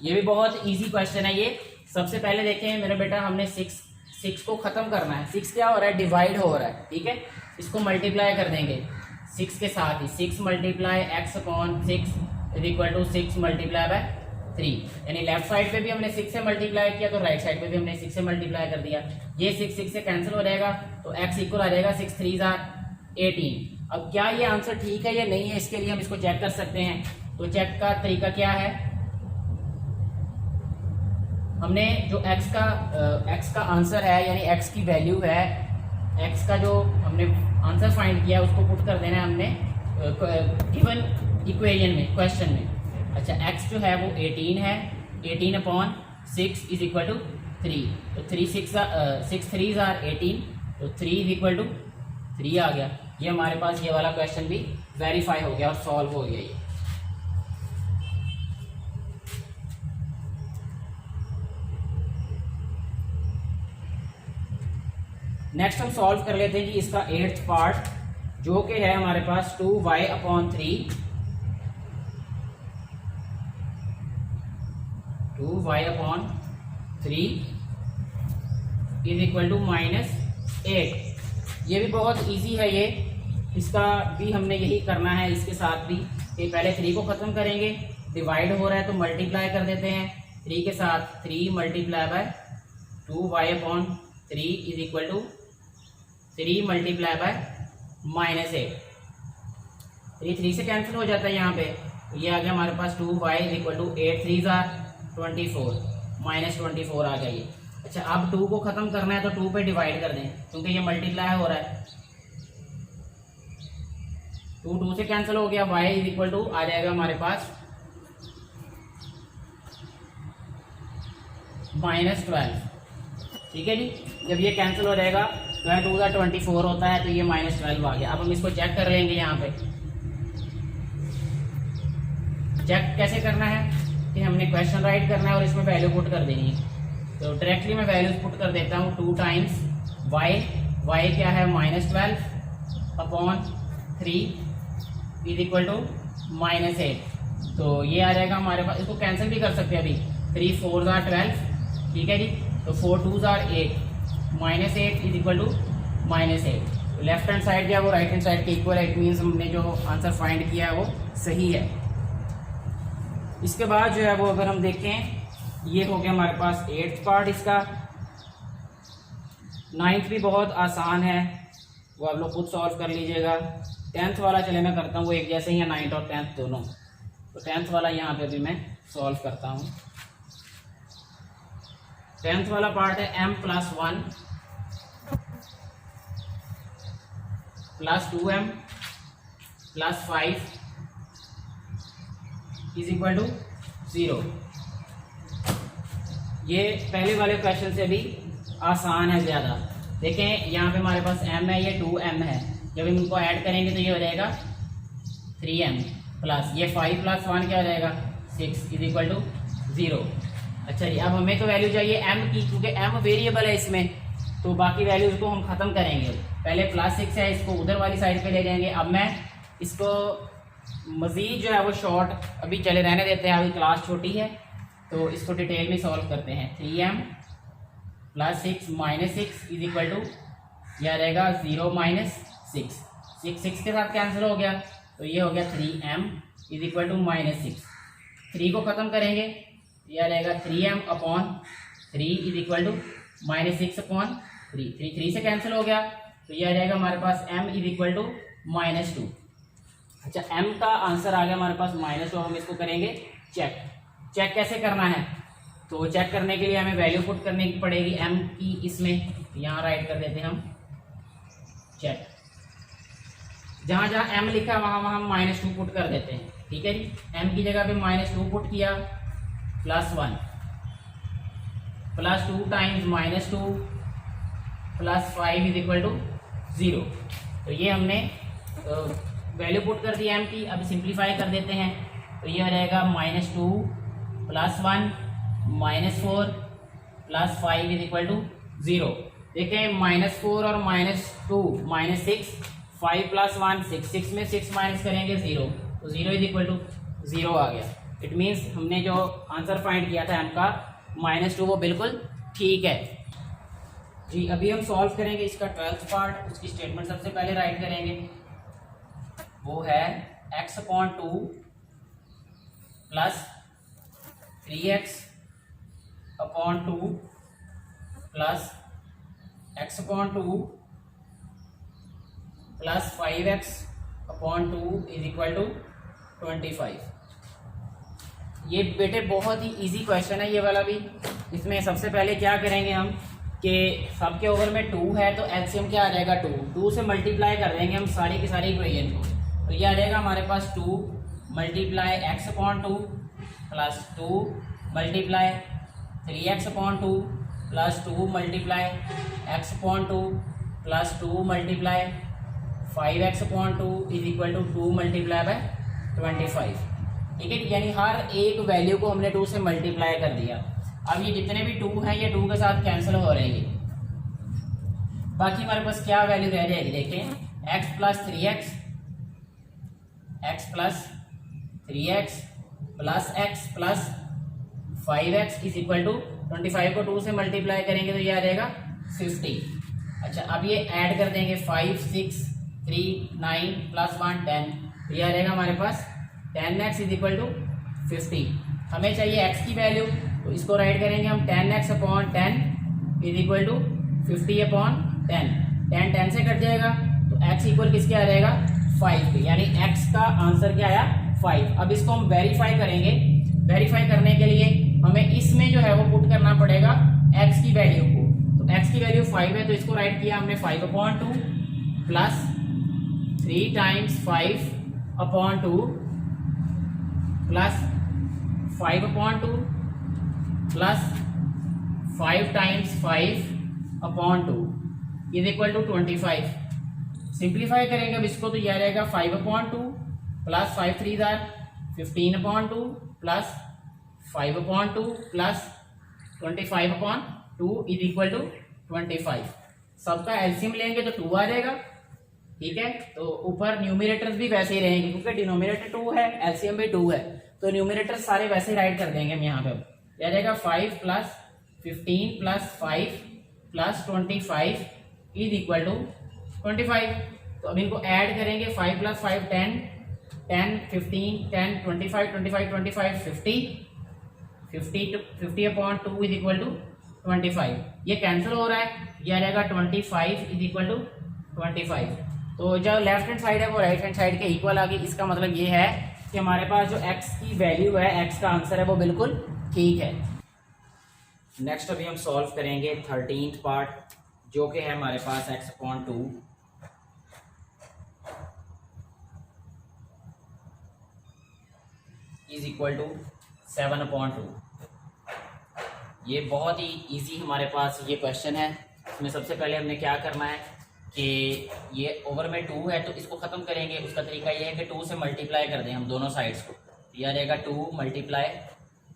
ये भी बहुत इजी क्वेश्चन है। ये सबसे पहले देखें मेरे बेटा, हमने 6 को खत्म करना है। 6 क्या हो रहा है, डिवाइड हो रहा है, ठीक है। इसको मल्टीप्लाई कर देंगे 6 के साथ ही। 6 × x/6 = 6 × 3। यानी लेफ्ट साइड पे भी हमने 6 से मल्टीप्लाई किया तो राइट साइड पे भी हमने 6 से मल्टीप्लाई कर दिया। ये 6 से कैंसिल हो जाएगा तो x इक्वल आ जाएगा 6 3 = 18। अब क्या ये आंसर ठीक है या नहीं है, इसके लिए हम इसको चेक कर सकते हैं। तो चेक का तरीका क्या है, हमने जो x का आंसर है यानी x की वैल्यू है, x का जो हमने आंसर फाइंड किया उसको पुट कर देना है हमने गिवन इक्वेशन में, क्वेश्चन में। अच्छा, x जो है वो 18 है, 18/6 = 3। तो 6 3 = 18, तो 3 = 3 आ गया। ये हमारे पास ये वाला क्वेश्चन भी वेरीफाई हो गया और सॉल्व हो गया ये। नेक्स्ट हम सॉल्व कर लेते हैं जी इसका 8th पार्ट, जो कि है हमारे पास 2y/3 = -8। ये भी बहुत इजी है ये, इसका भी हमने यही करना है। इसके साथ भी कि पहले 3 को ख़त्म करेंगे, डिवाइड हो रहा है तो मल्टीप्लाई कर देते हैं 3 के साथ। 3 × 2y/3 = 3 × -8। 3 से कैंसिल हो जाता है यहाँ पे। ये आ गया हमारे पास 2y = 8 3 = 24, -24 आ गया ये। अच्छा, अब 2 को खत्म करना है तो 2 पे डिवाइड कर दें क्योंकि ये मल्टीप्लाई हो रहा है। 2 से कैंसिल हो गया, y = आ जाएगा हमारे पास -12। ठीक है जी, जब ये कैंसिल हो जाएगा 2 × 24 होता है तो ये -12 आ गया। अब हम इसको चेक कर लेंगे। यहाँ पे चेक कैसे करना है कि हमने क्वेश्चन राइट करना है और इसमें वैल्यू पुट कर देनी है। तो डायरेक्टली मैं वैल्यूज पुट कर देता हूँ। 2 × y क्या है -12/3 = -8। तो ये आ जाएगा हमारे पास। इसको कैंसिल भी कर सकते हैं अभी। 3 4 = 12, ठीक है जी। तो 4 2 = 8, -8 = -8। लेफ्ट हैंड साइड जो है वो राइट हैंड साइड के इक्वल है। इट मीन्स हमने जो आंसर फाइंड किया है वो सही है। इसके बाद जो है वो अगर हम देखें, ये हो गया हमारे पास 8th पार्ट इसका। 9th भी बहुत आसान है, वो आप लोग खुद सॉल्व कर लीजिएगा। 10th वाला चले मैं करता हूँ, वो एक जैसे ही है 9th और 10th दोनों। तो 10th वाला यहाँ पे भी मैं सॉल्व करता हूँ। 10th वाला पार्ट है m + 1 plus 2m plus 5 is equal to 0। ये पहले वाले क्वेश्चन से भी आसान है ज़्यादा। देखें यहाँ पे हमारे पास m है, ये 2m है, जब हम इनको ऐड करेंगे तो ये हो जाएगा 3m प्लस ये 5 प्लस 1 क्या हो जाएगा 6 इज इक्वल टू 0। अच्छा जी, अब हमें तो वैल्यू चाहिए m की, क्योंकि m वेरिएबल है इसमें, तो बाकी वैल्यूज को हम ख़त्म करेंगे। पहले प्लस 6 है, इसको उधर वाली साइड पे ले जाएंगे। अब मैं इसको मज़ीद जो है वो शॉर्ट अभी चले रहने देते हैं, अभी क्लास छोटी है तो इसको डिटेल में सॉल्व करते हैं। 3m plus 6 minus 6 is equal to यह रहेगा 0 माइनस 6, 6 के साथ कैंसिल हो गया तो ये हो गया 3m is equal to minus 6। 3 को ख़त्म करेंगे, यह रहेगा 3m upon 3 is equal to minus 6 upon 3 से कैंसिल हो गया तो यह रहेगा हमारे पास m is equal to minus 2। अच्छा, m का आंसर आ गया हमारे पास माइनस 2। हम इसको करेंगे चेक कैसे करना है, तो चेक करने के लिए हमें वैल्यू पुट करने की पड़ेगी m की। इसमें यहाँ राइट कर देते हैं हम चेक, जहाँ जहाँ m लिखा है वहाँ हम माइनस 2 पुट कर देते हैं। ठीक है जी, m की जगह पे माइनस 2 पुट किया, plus 1 plus 2 times minus 2 plus 5 is equal to 0। तो ये हमने वैल्यू पुट कर दी m की। अब सिंप्लीफाई कर देते हैं तो ये हो जाएगा minus 2 plus 1 minus 4 plus 5 is equal to 0। देखें माइनस 4 और माइनस 2 माइनस 6, 5 प्लस 1 6, 6 में 6 माइनस करेंगे 0, तो 0 इज इक्वल टू 0 आ गया। इट मीन्स हमने जो आंसर फाइंड किया था m का माइनस 2 वो बिल्कुल ठीक है जी। अभी हम सॉल्व करेंगे इसका 12th पार्ट। उसकी स्टेटमेंट सबसे पहले राइट करेंगे, वो है x upon 2 plus 3x upon 2 plus x upon 2 plus 5x upon 2 is equal to 25। ये बेटे बहुत ही इजी क्वेश्चन है ये वाला भी। इसमें सबसे पहले क्या करेंगे हम कि सबके ओवर में 2 है तो एलसीएम क्या आ जाएगा 2 से मल्टीप्लाई कर देंगे हम सारी की सारी इक्वेशन को। तो ये आ जाएगा हमारे पास 2 multiply x upon 2 plus 2 multiply 3x upon 2 plus 2 multiply x upon 2 plus 2 multiply 5x upon 2 is equal to 2 multiply by 25। ठीक है, यानी हर एक वैल्यू को हमने 2 से मल्टीप्लाई कर दिया। अब ये जितने भी 2 हैं ये 2 के साथ कैंसिल हो रहे हैं। बाकी हमारे पास क्या वैल्यू रह जाएगी, देखें x plus 3x, x plus 3x plus x plus 5x is equal to 25 को 2 से मल्टीप्लाई करेंगे तो ये आ जाएगा 50। अच्छा, अब ये ऐड कर देंगे 5 6 3 9 प्लस 1 10, तो ये आ जाएगा हमारे पास 10x इज इक्वल टू 50। हमें चाहिए x की वैल्यू, तो इसको राइट करेंगे हम 10x upon 10 is equal to 50 upon 10। 10 से कट जाएगा तो x इक्वल किसके आ जाएगा 5 पे, यानी x का आंसर क्या आया 5। अब इसको हम वेरीफाई करेंगे। वेरीफाई करने के लिए हमें इसमें जो है वो पुट करना पड़ेगा x की वैल्यू को। तो x की वैल्यू 5 है तो इसको राइट किया हमने 5 upon 2 plus 3 times 5 upon 2 plus 5 upon 2 plus 5 times 5 upon 2 is equal to 25। Simplify करेंगे अब इसको तो यह रहेगा 5 अपॉन 2 प्लस 5 3 जार 15 upon 2 plus 5 upon 2 plus 25 upon 2 is equal to 25। सबका एलसीएम लेंगे तो 2 आ जाएगा। ठीक है, तो ऊपर न्यूमिनेटर्स भी वैसे ही रहेंगे क्योंकि डिनोमिनेटर 2 है, एलसीएम भी 2 है, तो न्यूमिनेटर सारे वैसे ही राइट कर देंगे हम यहाँ पे। यह जाएगा 5 plus 15 plus 5 plus 25 is equal to 25। तो अब इनको ऐड करेंगे 5 plus 5 10 10 15 10 25 25 25 50 upon 2 is equal to 25। ये कैंसिल हो रहा है, यह आ जाएगा 25 इज इक्वल टू 25। तो जो लेफ्ट हैंड साइड है वो राइट हैंड साइड के इक्वल आ गई। इसका मतलब ये है कि हमारे पास जो x की वैल्यू है, x का आंसर है वो बिल्कुल ठीक है। नेक्स्ट अभी हम सॉल्व करेंगे 13th पार्ट, जो कि है हमारे पास x upon 2 is equal to 7/2। ये बहुत ही इजी हमारे पास ये क्वेश्चन है। इसमें सबसे पहले हमने क्या करना है कि ये ओवर में 2 है तो इसको ख़त्म करेंगे। उसका तरीका ये है कि 2 से मल्टीप्लाई कर दें हम दोनों साइड्स को। यह आ जाएगा 2 multiply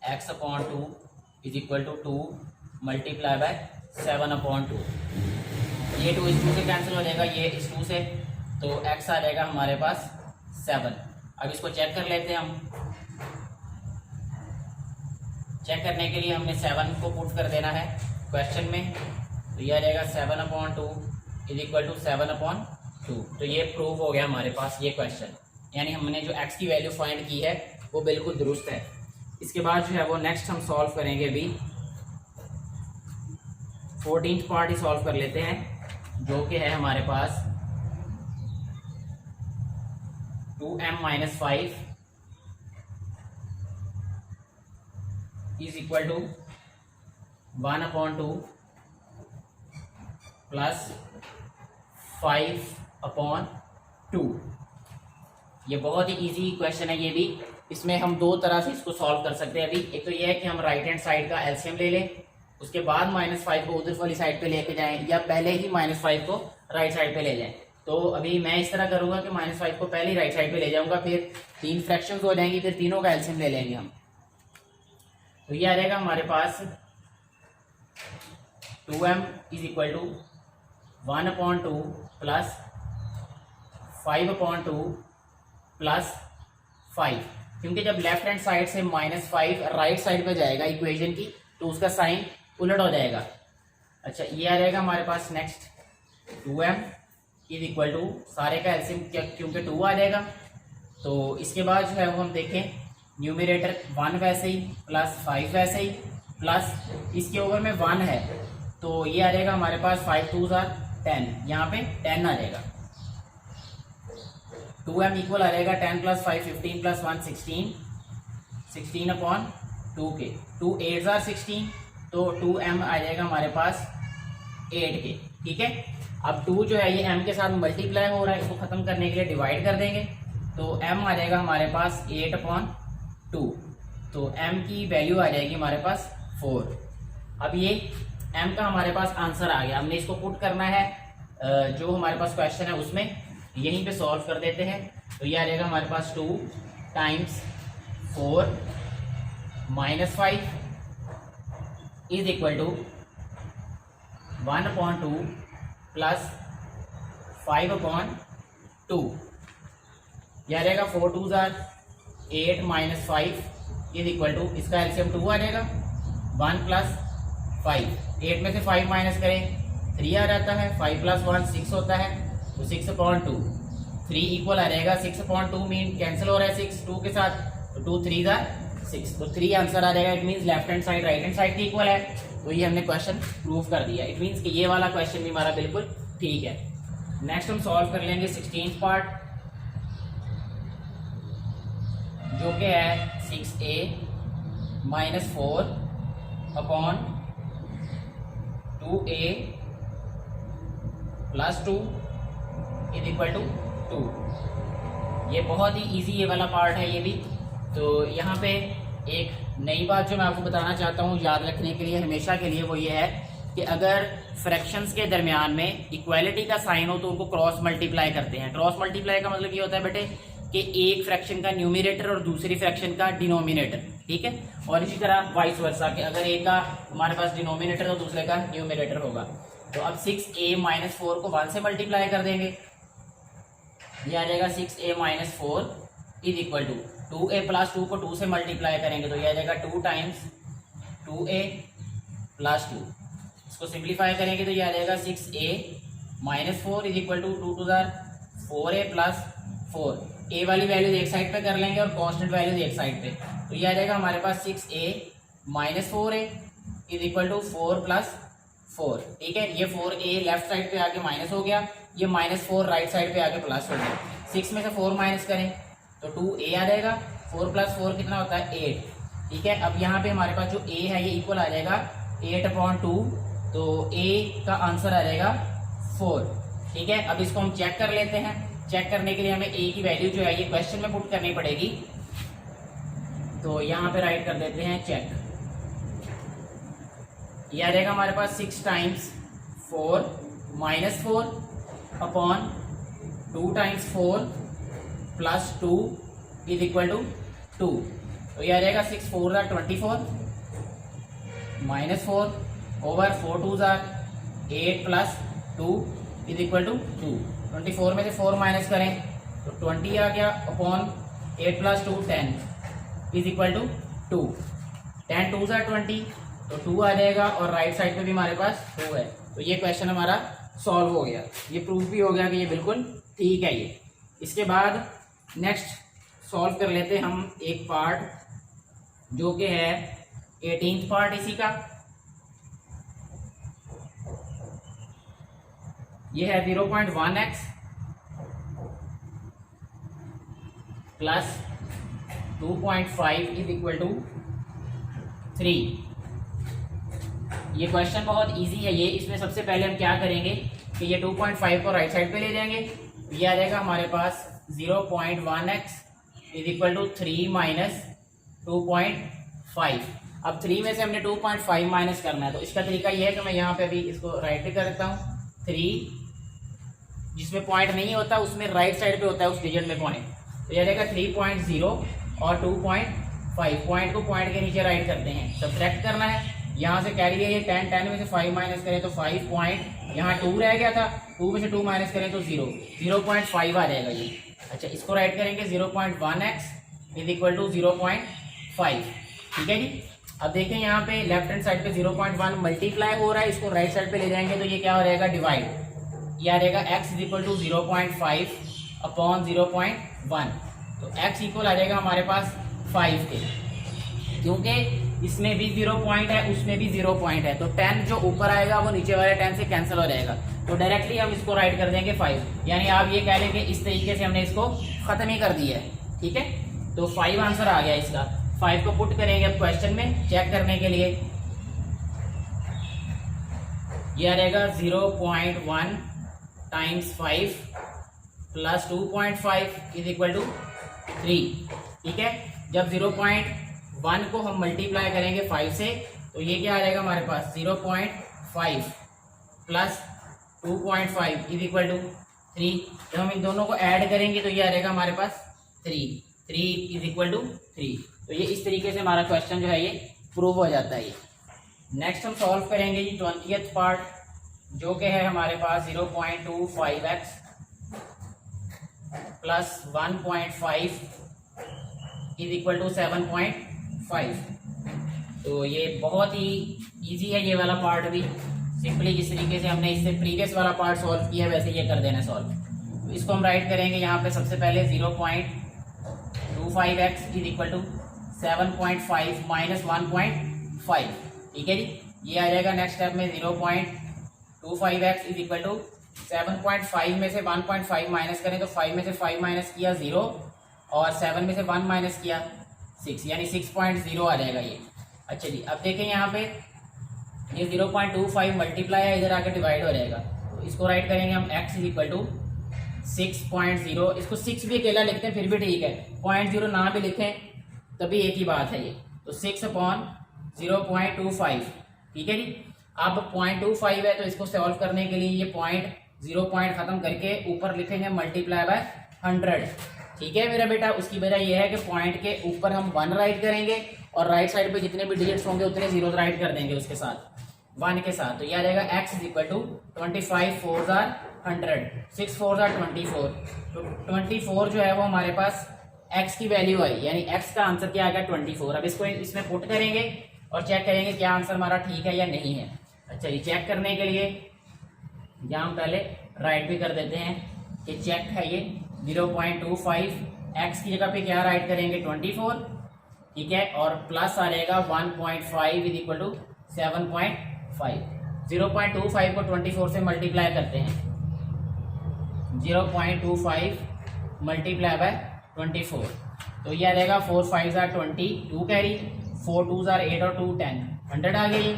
x/2 is equal to 2 multiply by 7/2। ये 2 इस 2 से कैंसिल हो जाएगा, ये इस 2 से, तो x आ जाएगा हमारे पास 7। अब इसको चेक कर लेते हैं हम। चेक करने के लिए हमने 7 को पुट कर देना है क्वेश्चन में, तो ये आ जाएगा 7/2 इज इक्वल टू 7/2। तो ये प्रूव हो गया हमारे पास ये क्वेश्चन, यानी हमने जो x की वैल्यू फाइंड की है वो बिल्कुल दुरुस्त है। इसके बाद जो है वो नेक्स्ट हम सॉल्व करेंगे अभी 14th पार्ट ही सॉल्व कर लेते हैं, जो कि है हमारे पास 2m-5 is equal to 1/2 plus 5/2। ये बहुत ही इजी क्वेश्चन है ये भी। इसमें हम दो तरह से इसको सॉल्व कर सकते हैं अभी। एक तो ये है कि हम राइट हैंड साइड का एलसीएम ले लें, उसके बाद -5 को उधर वाली साइड पे लेके जाएं, या पहले ही -5 को राइट साइड पे ले जाएं। तो अभी मैं इस तरह करूंगा कि -5 को पहले ही राइट साइड पे ले जाऊंगा, फिर 3 फ्रैक्शंस हो जाएंगी, फिर तीनों का एलसीएम ले लेंगे हम। तो ये आ जाएगा हमारे पास 2m is equal to 1/2 plus 5/2 plus 5, क्योंकि जब लेफ्ट हैंड साइड से -5 राइट साइड पे जाएगा इक्वेशन की, तो उसका साइन उलट हो जाएगा। अच्छा, ये आ जाएगा हमारे पास next 2m is equal to, सारे का एलसीएम क्योंकि 2 आ जाएगा, तो इसके बाद जो है वो हम देखें न्यूमरेटर 1 वैसे ही प्लस 5 वैसे ही, प्लस इसके ओवर में 1 है, तो ये आ जाएगा हमारे पास 5 2s are 10, यहाँ पे 10 आ जाएगा। 2m इक्वल आ जाएगा 10 प्लस 5 15 प्लस 1 16, 16/2 के। 2 8s are 16, तो 2m आ जाएगा हमारे पास 8 के। ठीक है, अब 2 जो है ये m के साथ मल्टीप्लाई हो रहा है, इसको खत्म करने के लिए डिवाइड कर देंगे, तो m आ जाएगा हमारे पास 8/2, तो m की वैल्यू आ जाएगी हमारे पास 4। अब ये m का हमारे पास आंसर आ गया, हमने इसको पुट करना है जो हमारे पास क्वेश्चन है उसमें, यहीं पे सॉल्व कर देते हैं। तो ये आ जाएगा हमारे पास 2 times 4 -5 is equal to 1/2 plus 5/2। यह आ जाएगा 4 2s are 8 -5 is equal to, इसका एलसीएम 2 आ जाएगा, 1 प्लस 5, 8 में से 5 माइनस करें 3 आ जाता है, 5 प्लस 1 6 होता है, तो 6/2। 3 इक्वल आ जाएगा 6/2, मीन कैंसिल हो रहा है 6 2 के साथ, तो 2 3s are 6, तो 3 आंसर आ जाएगा। It means left hand side right hand side के इक्वल है, तो ये हमने क्वेश्चन प्रूव कर दिया। इट मीन्स कि ये वाला क्वेश्चन भी हमारा बिल्कुल ठीक है। नेक्स्ट हम सॉल्व कर लेंगे 16th पार्ट, जो कि है 6a - 4/2a plus 2 is equal to 2। ये बहुत ही इजी ये वाला पार्ट है ये भी। तो यहाँ पे एक नई बात जो मैं आपको बताना चाहता हूँ याद रखने के लिए हमेशा के लिए, वो ये है कि अगर फ्रैक्शंस के दरमियान में इक्वालिटी का साइन हो तो उनको क्रॉस मल्टीप्लाई करते हैं। क्रॉस मल्टीप्लाई का मतलब ये होता है बेटे कि एक फ्रैक्शन का न्यूमिनेटर और दूसरी फ्रैक्शन का डिनोमिनेटर, ठीक है, और इसी तरह वाइस वर्सा कि अगर एक का हमारे पास डिनोमिनेटर और दूसरे का न्यूमिनेटर होगा। तो अब 6a - 4 को 1 से मल्टीप्लाई कर देंगे, ये आ जाएगा 6a - 4 is equal to 2a plus 2 को 2 से मल्टीप्लाई करेंगे, तो ये आ जाएगा 2 टाइम्स 2a प्लस 2। इसको सिंप्लीफाई करेंगे तो ये आ जाएगा 6a - 4 is equal to 2 2 4a plus 4। a वाली वैल्यूज एक साइड पे कर लेंगे और कांस्टेंट वैल्यूज एक साइड पे, तो ये आ जाएगा हमारे पास 6a - 4a is equal to 4 plus 4। ठीक है, ये 4a लेफ्ट साइड पे आके माइनस हो गया, ये -4 राइट साइड पे आके प्लस हो गया। 6 में से 4 माइनस करें तो 2a आ जाएगा, 4 प्लस 4 कितना होता है 8। ठीक है, अब यहाँ पे हमारे पास जो a है ये इक्वल आ जाएगा 8/2, तो a का आंसर आ जाएगा 4। ठीक है, अब इसको हम चेक कर लेते हैं। चेक करने के लिए हमें a की वैल्यू जो है ये क्वेश्चन में पुट करनी पड़ेगी। तो यहाँ पे राइट कर देते हैं चेक। ये आ जाएगा हमारे पास 6 times 4 minus 4 upon 2 times 4 plus 2 is equal to 2। तो ये आ जाएगा 6 4 ज़ार 24 माइनस 4 ओवर 4 2 ज़ार 8 प्लस 2 इज इक्वल टू 2। 24 में से 4 माइनस करें तो 20 आ गया upon 8 plus 2 10 is equal to 2। 10 2 ज़ार 20 तो 2 आ जाएगा और राइट साइड पे भी हमारे पास 2 है। तो ये क्वेश्चन हमारा सॉल्व हो गया। ये प्रूफ भी हो गया कि ये बिल्कुल ठीक है ये। इसके बाद नेक्स्ट सॉल्व कर लेते हैं हम एक पार्ट जो कि है 18th पार्ट इसी का। ये है 0.1x plus 2.5 is equal to 3। ये क्वेश्चन बहुत इजी है ये। इसमें सबसे पहले हम क्या करेंगे कि ये 2.5 को राइट साइड पे ले जाएंगे। ये आ जाएगा हमारे पास 0.1x is equal to 3 minus 2.5। अब 3 में से हमने 2.5 माइनस करना है तो इसका तरीका ये है कि मैं यहाँ पे अभी इसको राइट पे कर देता हूँ। 3 जिसमें पॉइंट नहीं होता उसमें राइट साइड पे होता है उस डिजिट में पॉइंट। तो ये रहेगा 3.0 और 2.5 पॉइंट को पॉइंट के नीचे राइट करते हैं। सब्ट्रैक्ट करना है, यहाँ से कैरी है ये 10 10 में से 5 माइनस करें तो 5 पॉइंट, यहाँ 2 रह गया था 2 में से 2 माइनस करें तो 0 0.5 आ जाएगा ये। अच्छा इसको राइट करेंगे 0.1x इज इक्वल टू 0.5। ठीक है जी। अब देखें यहाँ पे लेफ्ट हैंड साइड पे 0.1 मल्टीप्लाई हो रहा है, इसको राइट साइड पे ले जाएंगे तो ये क्या हो जाएगा डिवाइड। ये आ जाएगा x is equal to 0.5 upon 0.1। तो x इक्वल आ जाएगा हमारे पास 5 के, क्योंकि इसमें भी 0 पॉइंट है उसमें भी 0 पॉइंट है। तो 10 जो ऊपर आएगा वो नीचे वाले 10 से कैंसिल हो जाएगा। तो डायरेक्टली हम इसको राइट कर देंगे 5। यानी आप ये कह लेंगे इस तरीके से हमने इसको खत्म ही कर दिया है। ठीक है, तो 5 आंसर आ गया इसका। 5 को पुट करेंगे अब क्वेश्चन में चेक करने के लिए। ये आ जाएगा 0.1 times 5 plus 2.5 is equal to 3। ठीक है, जब 0.1 को हम मल्टीप्लाई करेंगे 5 से तो ये क्या आ जाएगा हमारे पास 0.5 प्लस 2.5 इज इक्वल टू 3। जब हम इन दोनों को ऐड करेंगे तो ये आ जाएगा हमारे पास 3 इज इक्वल टू 3। तो ये इस तरीके से हमारा क्वेश्चन जो है ये प्रूव हो जाता है ये। नेक्स्ट हम सॉल्व करेंगे जी 20th पार्ट जो कि है हमारे पास 0.25x plus 1.5 is equal to 7.5। तो ये बहुत ही इजी है ये वाला पार्ट भी। सिंपली जिस तरीके से हमने इससे प्रीवियस वाला पार्ट सॉल्व किया वैसे ये कर देना सॉल्व। तो इसको हम राइट करेंगे यहाँ पे सबसे पहले 0.25x is equal to 7.5 minus 1.5। ठीक है जी, ये आ जाएगा नेक्स्ट स्टेप में 0.25x इज इक्वल टू 7.5 में से 1.5 माइनस करें तो 5 में से 5 माइनस किया 0 और 7 में से 1 माइनस किया 6 यानी 6.0 आ जाएगा ये। अच्छा जी, अब देखें यहाँ पे ये 0.25 मल्टीप्लाई है इधर आके डिवाइड हो जाएगा। तो इसको राइट करेंगे हम x इज इक्वल टू 6.0। इसको 6 भी अकेला लिखते हैं फिर भी ठीक है, 0.0 ना भी लिखें तभी एक ही बात है ये। तो 6 अपॉन 0.25। ठीक है जी, अब 0.25 है तो इसको सॉल्व करने के लिए ये पॉइंट 0 पॉइंट खत्म करके ऊपर लिखेंगे मल्टीप्लाई बाय 100। ठीक है मेरा बेटा, उसकी वजह यह है कि पॉइंट के ऊपर हम 1 राइट करेंगे और राइट साइड पे जितने भी डिजिट्स होंगे उतने 0 राइट कर देंगे उसके साथ 1 के साथ। तो यह आ जाएगा x इज इक्वल टू 25 4 ज़ार 100 6 4 ज़ार 24। तो 24 जो है वो हमारे पास x की वैल्यू आई, यानी x का आंसर क्या आ गया 24। अब इसको इसमें पुट करेंगे और चेक करेंगे क्या आंसर हमारा ठीक है या नहीं है। अच्छा ये चेक करने के लिए यहाँ हम पहले राइट भी कर देते हैं कि चेक है ये 0.25 x की जगह पे क्या राइट करेंगे 24। ठीक है, और प्लस आ जाएगा 1.5 इज इक्वल टू 7.5। 0.25 को 24 से मल्टीप्लाई करते हैं 0.25 मल्टीप्लाई बाय 24। तो ये आ जाएगा 4 5 ज़ार 20 2 कैरी 4 2 ज़ार 8 और 2 10 100 आ गई।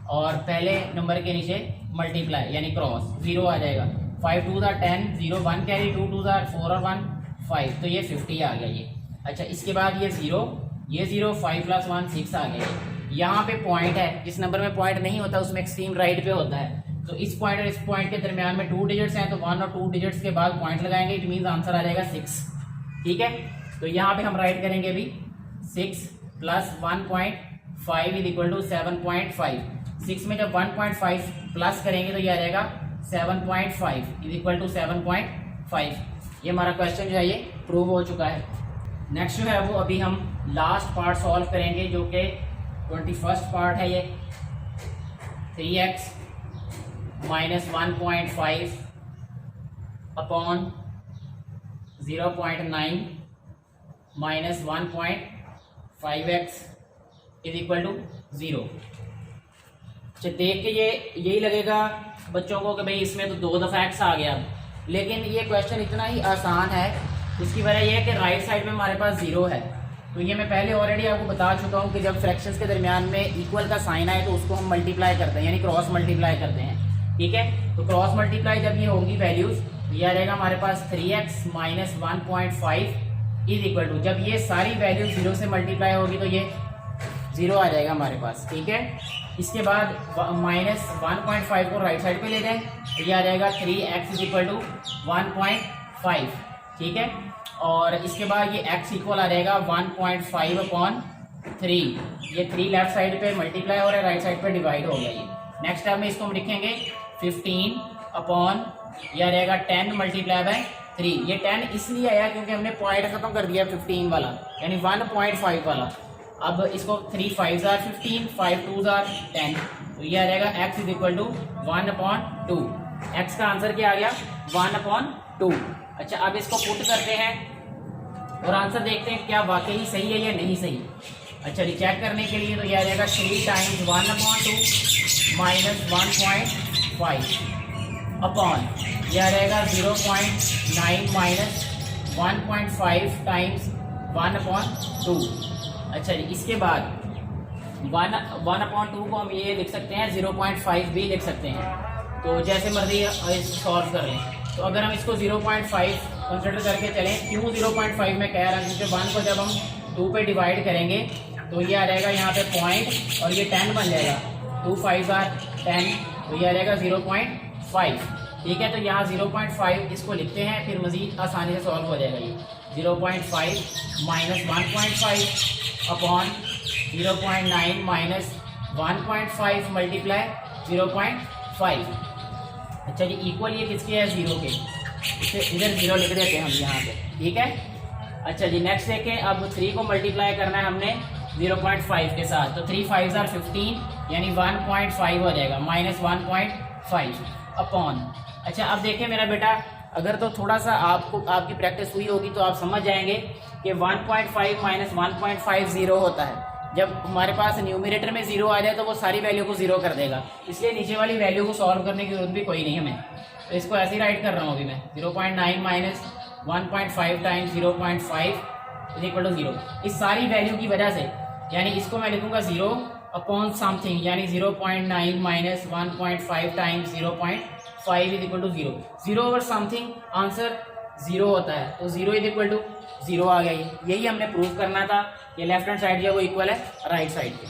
और पहले नंबर के नीचे मल्टीप्लाई यानी क्रॉस 0 आ जाएगा 5 2 ज़ार 10 0 1 कैरी 2 2 ज़ार 4 और 1 5। तो ये 50 आ गया ये। अच्छा इसके बाद ये 0 ये 0, 5 + 1 6 आ गया। यहाँ पे पॉइंट है, जिस नंबर में पॉइंट नहीं होता उसमें एक्सट्रीम राइट पे होता है। तो इस पॉइंट और इस पॉइंट के दरमियान में 2 डिजिट्स हैं, तो 1 और 2 डिजिट्स के बाद पॉइंट लगाएंगे, इट मीन्स आंसर आ जाएगा 6। ठीक है, तो यहाँ पे हम राइट करेंगे अभी 6 + 1.5 = 7.5। 6 में जब 1.5 प्लस करेंगे तो ये आ जाएगा 7.5 = 7.5। ये हमारा क्वेश्चन जो है ये प्रूव हो चुका है। नेक्स्ट जो है वो अभी हम लास्ट पार्ट सॉल्व करेंगे, जो कि 21st पार्ट है। ये 3x - 1.5 अपॉन 0.9 - 1.5x = 0। अच्छा, देख के यही लगेगा बच्चों को कि भाई इसमें तो 2 दफ़ा x आ गया, लेकिन ये क्वेश्चन इतना ही आसान है। इसकी वजह यह है कि राइट साइड में हमारे पास 0 है। तो ये मैं पहले ऑलरेडी आपको बता चुका हूँ कि जब फ्रैक्शंस के दरमियान में इक्वल का साइन आए तो उसको हम मल्टीप्लाई करते हैं, यानी क्रॉस मल्टीप्लाई करते हैं। ठीक है, तो क्रॉस मल्टीप्लाई जब ये होगी वैल्यूज, ये आ जाएगा हमारे पास 3x - 1.5 = जब ये सारी वैल्यूज 0 से मल्टीप्लाई होगी तो ये 0 आ जाएगा हमारे पास। ठीक है, इसके बाद -1.5 को राइट साइड पे ले जाएं तो ये आ जाएगा 3x = 1.5। ठीक है, और इसके बाद ये x इक्वल आ जाएगा 1.5/3। ये 3 लेफ्ट साइड पे मल्टीप्लाई हो रहा है, राइट साइड पे डिवाइड हो गया। ये नेक्स्ट स्टेप में इसको हम लिखेंगे 15 अपॉन ये आ जाएगा 10 × 3। ये 10 इसलिए आया क्योंकि हमने पॉइंट खत्म कर दिया 15 वाला, यानी 1.5 वाला। अब इसको 3 × 5 = 15, 5 × 2 = 10, तो ये आ जाएगा x = 1/2। x का आंसर क्या आ गया? 1/2। अच्छा, अब इसको पुट करते हैं और आंसर देखते हैं क्या वाकई सही है या नहीं सही। अच्छा, रिचेक करने के लिए तो ये आ जाएगा 3 × 1/2 - 1.5 अपॉन ये आ जाएगा 0.9 - 1.5 × 1/2। अच्छा जी, इसके बाद 1/2 को हम ये लिख सकते हैं, 0.5 भी लिख सकते हैं, तो जैसे मर्जी सॉल्व कर लें। तो अगर हम इसको 0.5 कंसिडर करके चलें, क्यों 0.5 में कह रहा हूँ क्योंकि 1 को जब हम 2 पे डिवाइड करेंगे तो ये आ जाएगा यहाँ पे पॉइंट और ये 10 बन जाएगा। 2 × 5 = 10, तो ये आ जाएगा 0.5। ठीक है, तो यहाँ 0.5 इसको लिखते हैं, फिर मज़ीद आसानी से सॉल्व हो जाएगा। ये 0.5 - 1.5 अपॉन 0.9 - 1.5 × 0.5। अच्छा जी, इक्वल ये किसके है? 0 के। इसे इधर 0 लिख देते हैं हम यहाँ पे। ठीक है, अच्छा जी, नेक्स्ट देखें। अब 3 को मल्टीप्लाई करना है हमने 0.5 के साथ, तो 3 × 5 = 15, यानी 1.5 हो जाएगा, -1.5 अपॉन। अच्छा, अब देखें मेरा बेटा, अगर तो थोड़ा सा आपकी प्रैक्टिस हुई होगी तो आप समझ जाएंगे कि 1.5 - 1.5 0 होता है। जब हमारे पास न्यूमरेटर में 0 आ जाए तो वो सारी वैल्यू को 0 कर देगा, इसलिए नीचे वाली वैल्यू को सॉल्व करने की जरूरत भी कोई नहीं हमें। तो इसको ऐसे ही राइट कर रहा हूँ अभी मैं, 0.9 - 1.5 × 0.5 = 0। इस सारी वैल्यू की वजह से, यानी इसको मैं लिखूंगा 0 अपॉन समथिंग, यानी 0.9 - 1.5 × 0.5 = 0। 0 ओवर समथिंग आंसर 0 होता है, तो 0 = 0 आ गया। यही हमने प्रूव करना था। ये लेफ्ट हैंड साइड जो है वो इक्वल है राइट साइड के।